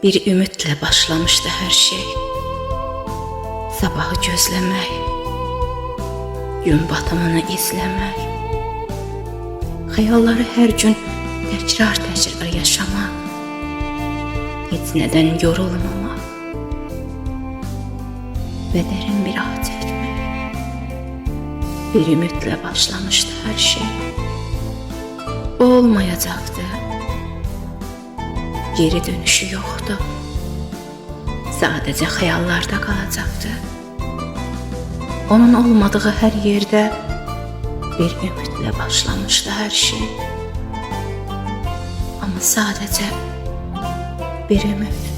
Bir ümidlə başlamışdı hər şey. Sabahı gözləmək, gün batımını izləmək, xəyalları hər gün təkrar yaşamaq, heç nədən yorulmamaq və dərin bir ah çəkmək. Bir ümidlə başlamışdı hər şey. O olmayacaqdı. Geri dönüşü yoxdu. Sadəcə xəyallarda qalacaqdı. Onun olmadığı hər yerdə bir ümidlə başlamışdı hər şey. Amma sadəcə bir ümid.